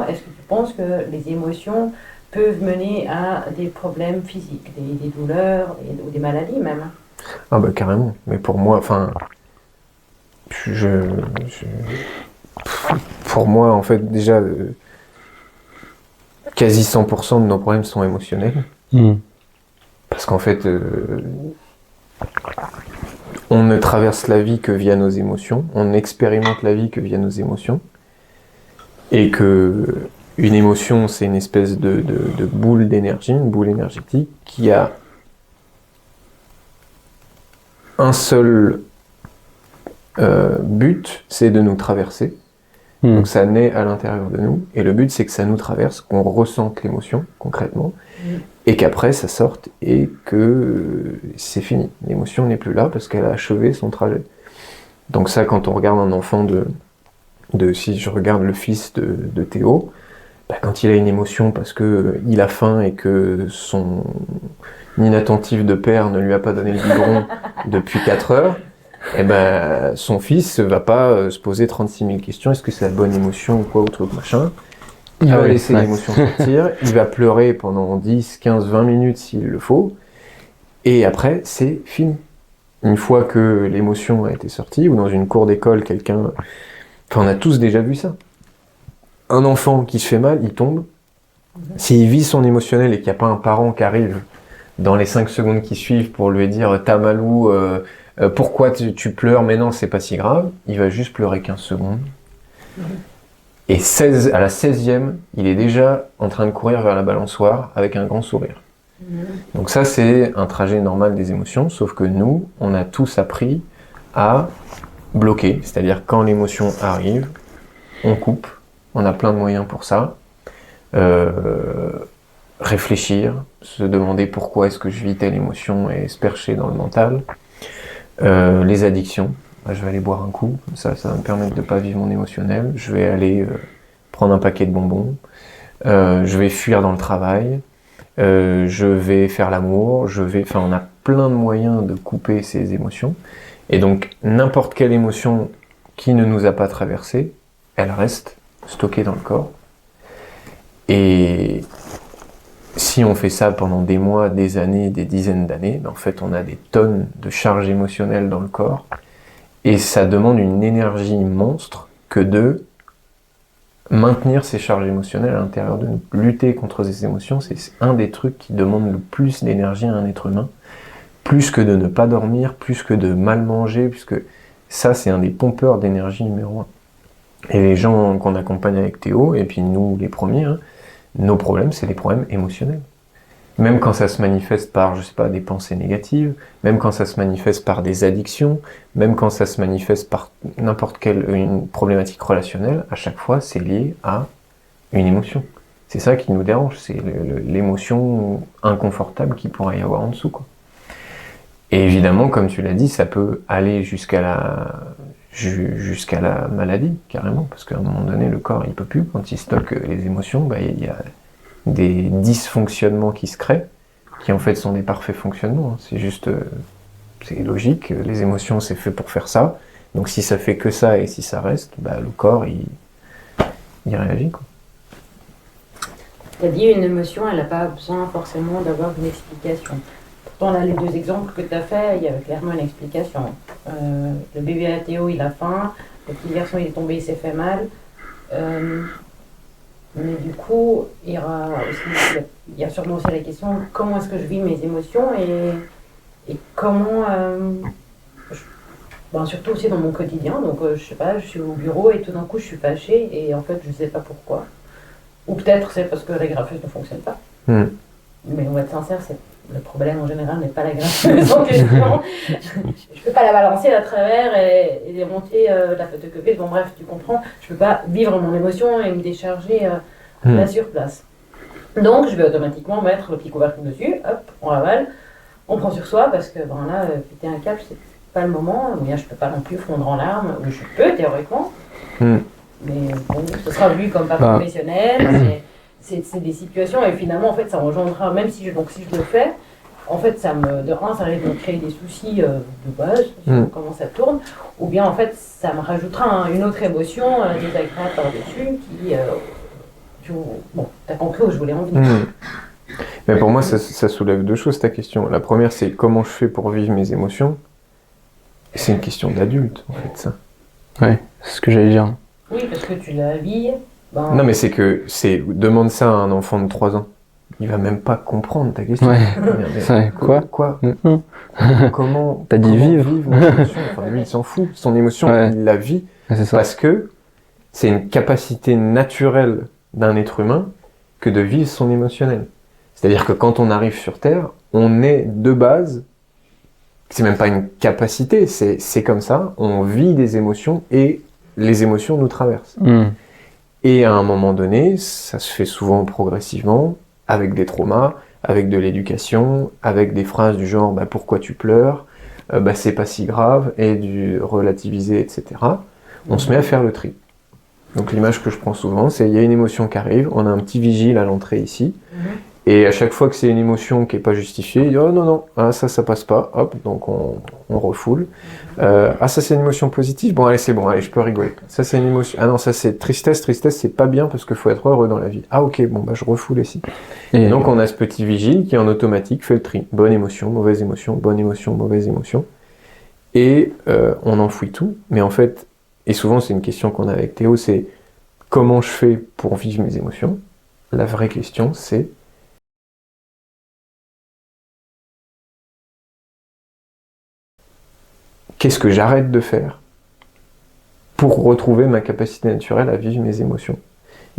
est-ce que tu penses que les émotions peuvent mener à des problèmes physiques, des douleurs ou des maladies même? Ah bah carrément. Mais pour moi, enfin, je- pour moi, en fait, déjà, quasi 100% de nos problèmes sont émotionnels. Parce qu'en fait, on ne traverse la vie que via nos émotions, on expérimente la vie que via nos émotions, et que une émotion, c'est une espèce de boule d'énergie, une boule énergétique qui a un seul but, c'est de nous traverser. Donc ça naît à l'intérieur de nous, et le but c'est que ça nous traverse, qu'on ressente l'émotion concrètement, et qu'après ça sorte et que c'est fini. L'émotion n'est plus là parce qu'elle a achevé son trajet. Donc ça, quand on regarde un enfant si je regarde le fils de Théo, bah, quand il a une émotion parce que il a faim et que son inattentif de père ne lui a pas donné le biberon depuis 4 heures, et ben son fils va pas se poser 36 000 questions, est-ce que c'est la bonne émotion ou quoi, ou truc machin. Il va laisser l'émotion sortir, il va pleurer pendant 10, 15, 20 minutes s'il le faut, et après c'est fini. Une fois que l'émotion a été sortie, ou dans une cour d'école, quelqu'un... Enfin, on a tous déjà vu ça. Un enfant qui se fait mal, il tombe. S'il vit son émotionnel et qu'il n'y a pas un parent qui arrive dans les 5 secondes qui suivent pour lui dire « T'as mal où pourquoi tu pleures? Mais non, c'est pas si grave. » Il va juste pleurer 15 secondes. Et à la 16e, il est déjà en train de courir vers la balançoire avec un grand sourire. Donc ça, c'est un trajet normal des émotions, sauf que nous, on a tous appris à bloquer. C'est-à-dire quand l'émotion arrive, on coupe. On a plein de moyens pour ça. Réfléchir, se demander pourquoi est-ce que je vis telle émotion et se percher dans le mental. Les addictions. Je vais aller boire un coup, comme ça va me permettre de ne pas vivre mon émotionnel. Je vais aller prendre un paquet de bonbons. Je vais fuir dans le travail. Je vais faire l'amour. Enfin, on a plein de moyens de couper ces émotions. Et donc, n'importe quelle émotion qui ne nous a pas traversée, elle reste stockée dans le corps. Et si on fait ça pendant des mois, des années, des dizaines d'années, ben en fait, on a des tonnes de charges émotionnelles dans le corps. Et ça demande une énergie monstre que de maintenir ces charges émotionnelles à l'intérieur de nous. Lutter contre ces émotions, c'est un des trucs qui demande le plus d'énergie à un être humain. Plus que de ne pas dormir, plus que de mal manger, puisque ça, c'est un des pompeurs d'énergie numéro 1. Et les gens qu'on accompagne avec Théo, et puis nous les premiers, hein, nos problèmes, c'est des problèmes émotionnels. Même quand ça se manifeste par, je sais pas, des pensées négatives, même quand ça se manifeste par des addictions, même quand ça se manifeste par n'importe quelle une problématique relationnelle, à chaque fois, c'est lié à une émotion. C'est ça qui nous dérange, c'est l'émotion inconfortable qu'il pourrait y avoir en dessous, quoi. Et évidemment, comme tu l'as dit, ça peut aller jusqu'à la maladie, carrément, parce qu'à un moment donné, le corps, il peut plus. Quand il stocke les émotions, bah, il y a des dysfonctionnements qui se créent, qui en fait sont des parfaits fonctionnements. C'est juste, c'est logique, les émotions, c'est fait pour faire ça. Donc si ça fait que ça et si ça reste, bah, le corps, il réagit, quoi. Tu as dit une émotion, elle n'a pas besoin forcément d'avoir une explication. Dans les 2 exemples que tu as faits, il y avait clairement une explication. Le bébé à Théo, il a faim. Le petit garçon, il est tombé, il s'est fait mal. Mais du coup, il y a sûrement aussi la question comment est-ce que je vis mes émotions et comment. Surtout aussi dans mon quotidien. Donc, je sais pas, je suis au bureau et tout d'un coup, je suis fâchée et en fait, je sais pas pourquoi. Ou peut-être c'est parce que la graffeuse ne fonctionne pas. Mais on va être sincère, le problème en général n'est pas la graffeuse en question. Je peux pas la balancer à travers et démonter la photocopieuse. Bon bref, tu comprends, je peux pas vivre mon émotion et me décharger là sur place. Donc je vais automatiquement mettre le petit couvercle dessus, hop, on ravale, on prend sur soi parce que là, péter un câble, c'est pas le moment. Je peux pas non plus fondre en larmes, ou je peux théoriquement. Mais bon, ce sera vu comme pas professionnel. C'est des situations et finalement en fait ça engendrera, même si je le fais, en fait ça risque de me créer des soucis de base, comment ça tourne, ou bien en fait ça me rajoutera une autre émotion désagréable par-dessus qui Bon, t'as compris où je voulais en venir. Mais pour moi, ça soulève deux choses, ta question. La première, c'est comment je fais pour vivre mes émotions. Et c'est une question d'adulte, en fait, ça. Ouais, c'est ce que j'allais dire. Oui, parce que tu la vis. Non, mais demande ça à un enfant de 3 ans. Il va même pas comprendre ta question. Ouais. Mais, quoi Comment T'as dit vivre mon émotion. Enfin, lui, il s'en fout. Son émotion, il la vit. Ouais, c'est ça. Parce que c'est une capacité naturelle d'un être humain que de vivre son émotionnel. C'est-à-dire que quand on arrive sur Terre, on est de base, c'est même pas une capacité, c'est comme ça, on vit des émotions et les émotions nous traversent. Et à un moment donné, ça se fait souvent progressivement, avec des traumas, avec de l'éducation, avec des phrases du genre « pourquoi tu pleures ?» c'est pas si grave, et du relativiser, etc. On se met à faire le tri. Donc l'image que je prends souvent, c'est il y a une émotion qui arrive, on a un petit vigile à l'entrée ici, et à chaque fois que c'est une émotion qui n'est pas justifiée, il dit « Oh non, ça passe pas », hop, donc on refoule. Ça c'est une émotion positive, bon allez c'est bon, allez je peux rigoler. Ça c'est une émotion, ah non ça c'est tristesse c'est pas bien parce qu'il faut être heureux dans la vie. Ah ok, bon je refoule ici. Et donc on a ce petit vigile qui en automatique fait le tri. Bonne émotion, mauvaise émotion, bonne émotion, mauvaise émotion. Et on enfouit tout, mais en fait, et souvent c'est une question qu'on a avec Théo, c'est comment je fais pour vivre mes émotions? La vraie question c'est qu'est-ce que j'arrête de faire pour retrouver ma capacité naturelle à vivre mes émotions?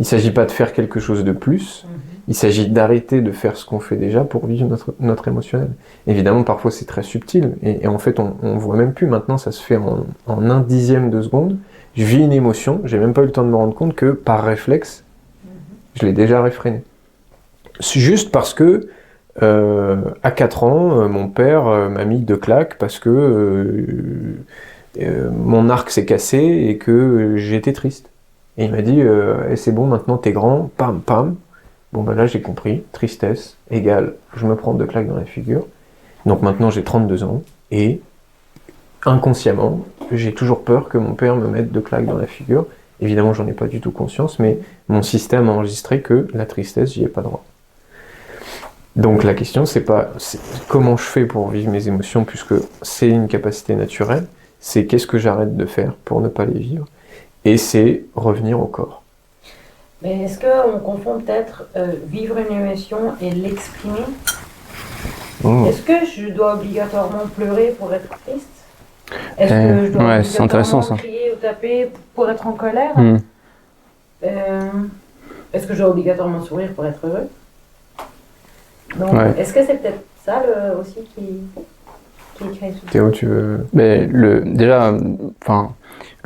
Il ne s'agit pas de faire quelque chose de plus, il s'agit d'arrêter de faire ce qu'on fait déjà pour vivre notre émotionnel. Évidemment, parfois c'est très subtil, et en fait on ne voit même plus, maintenant ça se fait en 1/10 de seconde. Je vis une émotion, j'ai même pas eu le temps de me rendre compte que par réflexe, je l'ai déjà réfréné. C'est juste parce que à 4 ans, mon père m'a mis 2 claques parce que mon arc s'est cassé et que j'étais triste. Et il m'a dit c'est bon, maintenant t'es grand, pam, pam. Bon là j'ai compris, tristesse égale, je me prends 2 claques dans la figure. Donc maintenant j'ai 32 ans et inconsciemment, j'ai toujours peur que mon père me mette 2 claques dans la figure. Évidemment j'en ai pas du tout conscience, mais mon système a enregistré que la tristesse, j'y ai pas droit. Donc la question, c'est comment je fais pour vivre mes émotions, puisque c'est une capacité naturelle, c'est qu'est-ce que j'arrête de faire pour ne pas les vivre, et c'est revenir au corps. Mais est-ce qu'on confond peut-être vivre une émotion et l'exprimer? Est-ce que je dois obligatoirement pleurer pour être triste? Est-ce que je dois obligatoirement crier ou taper pour être en colère? Est-ce que je dois obligatoirement sourire pour être heureux? Donc, est-ce que c'est peut-être ça aussi qui crée ce... Théo, tu veux... Mais le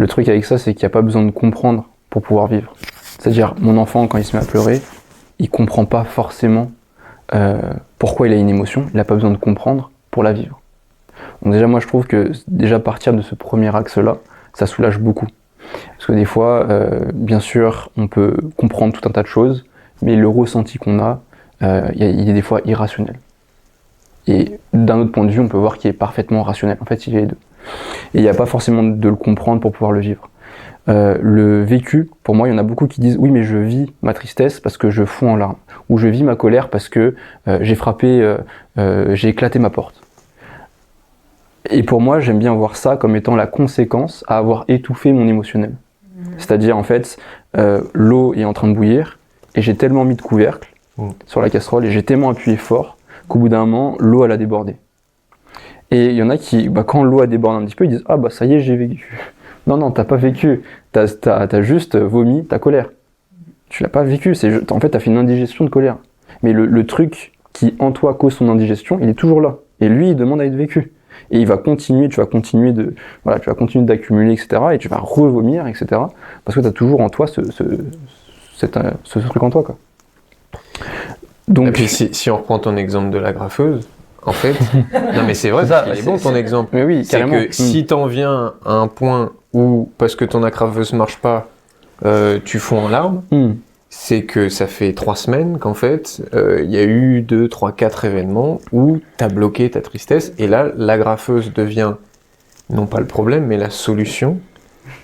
truc avec ça, c'est qu'il n'y a pas besoin de comprendre pour pouvoir vivre. C'est-à-dire, mon enfant, quand il se met à pleurer, il comprend pas forcément pourquoi il a une émotion, il n'a pas besoin de comprendre pour la vivre. Donc déjà, moi, je trouve que déjà partir de ce premier axe-là, ça soulage beaucoup. Parce que des fois, bien sûr, on peut comprendre tout un tas de choses, mais le ressenti qu'on a, il est des fois irrationnel. Et d'un autre point de vue, on peut voir qu'il est parfaitement rationnel. En fait, il est les deux. Et il n'y a pas forcément de le comprendre pour pouvoir le vivre. Le vécu, pour moi, il y en a beaucoup qui disent « Oui, mais je vis ma tristesse parce que je fous en larmes. » Ou « Je vis ma colère parce que j'ai frappé, j'ai éclaté ma porte. » Et pour moi, j'aime bien voir ça comme étant la conséquence à avoir étouffé mon émotionnel. C'est-à-dire, en fait, l'eau est en train de bouillir et j'ai tellement mis de couvercle sur la casserole et j'ai tellement appuyé fort qu'au bout d'un moment, l'eau elle a débordé. Et il y en a qui, quand l'eau a débordé un petit peu, ils disent « Ah ça y est, j'ai vécu. » Non, t'as pas vécu. T'as juste vomi ta colère. Tu l'as pas vécu. En fait, t'as fait une indigestion de colère. Mais le truc qui en toi cause son indigestion, il est toujours là. Et lui, il demande à être vécu. Et il va continuer, tu vas continuer d'accumuler, etc. Et tu vas revomir, etc. Parce que t'as toujours en toi ce truc en toi, quoi. Donc, et puis si on reprend ton exemple de la graffeuse, en fait, non mais c'est vrai, il est bon ton exemple. Mais oui, c'est carrément. Que si t'en viens à un point où, parce que ton agrafeuse marche pas, tu fonds en larmes, c'est que ça fait 3 semaines qu'en fait, il y a eu 2, 3, 4 événements où t'as bloqué ta tristesse, et là, l'agrafeuse devient, non pas le problème, mais la solution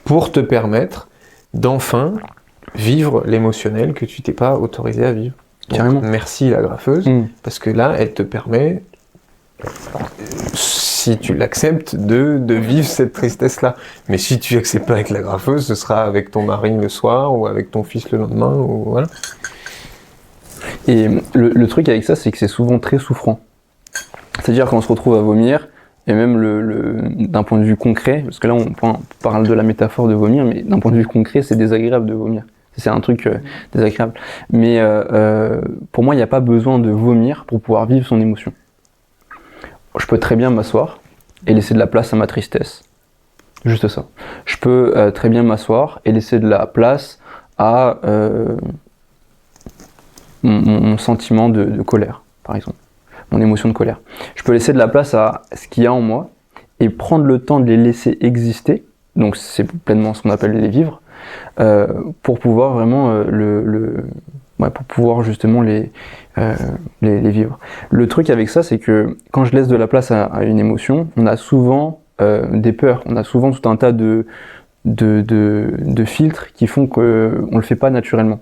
pour te permettre d'enfin vivre l'émotionnel que tu t'es pas autorisé à vivre. Carrément. Donc, merci la graffeuse, parce que là, elle te permet, si tu l'acceptes, de vivre cette tristesse-là. Mais si tu acceptes pas avec la graffeuse, ce sera avec ton mari le soir, ou avec ton fils le lendemain, ou voilà. Et le truc avec ça, c'est que c'est souvent très souffrant. C'est-à-dire qu'on se retrouve à vomir, et même d'un point de vue concret, parce que là on parle de la métaphore de vomir, mais d'un point de vue concret, c'est désagréable de vomir. C'est un truc désagréable. Mais pour moi, il n'y a pas besoin de vomir pour pouvoir vivre son émotion. Je peux très bien m'asseoir et laisser de la place à ma tristesse. Juste ça. Je peux très bien m'asseoir et laisser de la place à mon sentiment de colère, par exemple. Mon émotion de colère. Je peux laisser de la place à ce qu'il y a en moi et prendre le temps de les laisser exister. Donc c'est pleinement ce qu'on appelle les vivre. Pour pouvoir vraiment pour pouvoir justement les vivre. Le truc avec ça, c'est que quand je laisse de la place à une émotion, on a souvent des peurs, on a souvent tout un tas de filtres qui font qu'on le fait pas naturellement.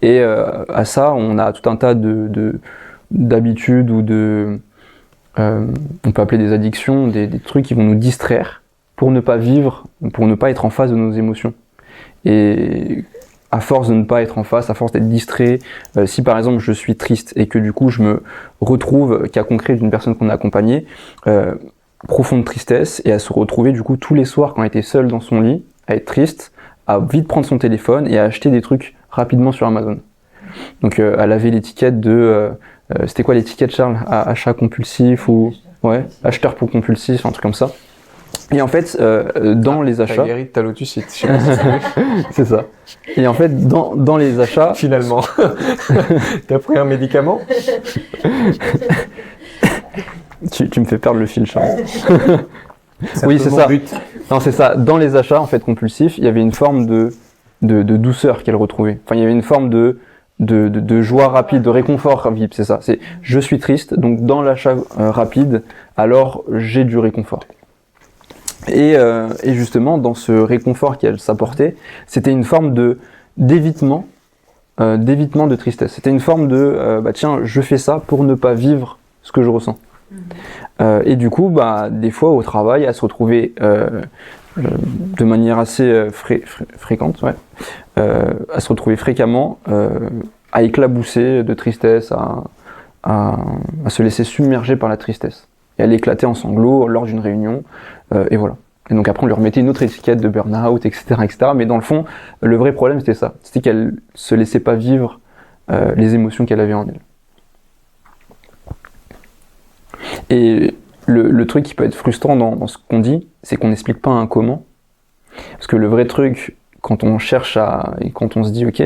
Et à ça, on a tout un tas d'habitudes ou on peut appeler des addictions, des trucs qui vont nous distraire pour ne pas vivre, pour ne pas être en face de nos émotions. Et à force de ne pas être en face, à force d'être distrait, si par exemple je suis triste et que du coup je me retrouve, cas concret d'une personne qu'on a accompagnée, profonde tristesse, et à se retrouver du coup tous les soirs quand elle était seule dans son lit, à être triste, à vite prendre son téléphone et à acheter des trucs rapidement sur Amazon. Donc elle avait l'étiquette de... c'était quoi l'étiquette, Charles? Achat compulsif ou... Ouais, acheteur pour compulsif, un truc comme ça. Et en fait, dans les achats... T'as guéri de ta lotusite, je sais pas si c'est ça. Et en fait, dans les achats... Finalement, t'as pris un médicament? tu me fais perdre le fil, Charles. Oui, c'est ça. But. Non, c'est ça. Dans les achats en fait compulsifs, il y avait une forme de douceur qu'elle retrouvait. Enfin, il y avait une forme de joie rapide, de réconfort rapide, c'est ça. C'est je suis triste, donc dans l'achat rapide, alors j'ai du réconfort. Et justement, dans ce réconfort qu'elle s'apportait, c'était une forme d'évitement de tristesse. C'était une forme de tiens, je fais ça pour ne pas vivre ce que je ressens. Et du coup, des fois au travail, à se retrouver de manière assez fréquente, à se retrouver fréquemment, à éclabousser de tristesse, à se laisser submerger par la tristesse. Et elle éclatait en sanglots lors d'une réunion, et voilà. Et donc après on lui remettait une autre étiquette de burn-out, etc., etc. Mais dans le fond, le vrai problème c'était ça. C'était qu'elle se laissait pas vivre les émotions qu'elle avait en elle. Et le truc qui peut être frustrant dans ce qu'on dit, c'est qu'on n'explique pas un comment. Parce que le vrai truc, quand on cherche et quand on se dit, ok,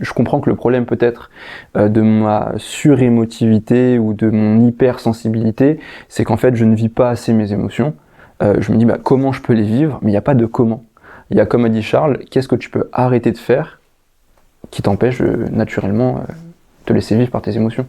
je comprends que le problème peut être de ma surémotivité ou de mon hypersensibilité, c'est qu'en fait je ne vis pas assez mes émotions. Je me dis, comment je peux les vivre? Mais il n'y a pas de comment. Il y a, comme a dit Charles, qu'est-ce que tu peux arrêter de faire qui t'empêche naturellement de te laisser vivre par tes émotions?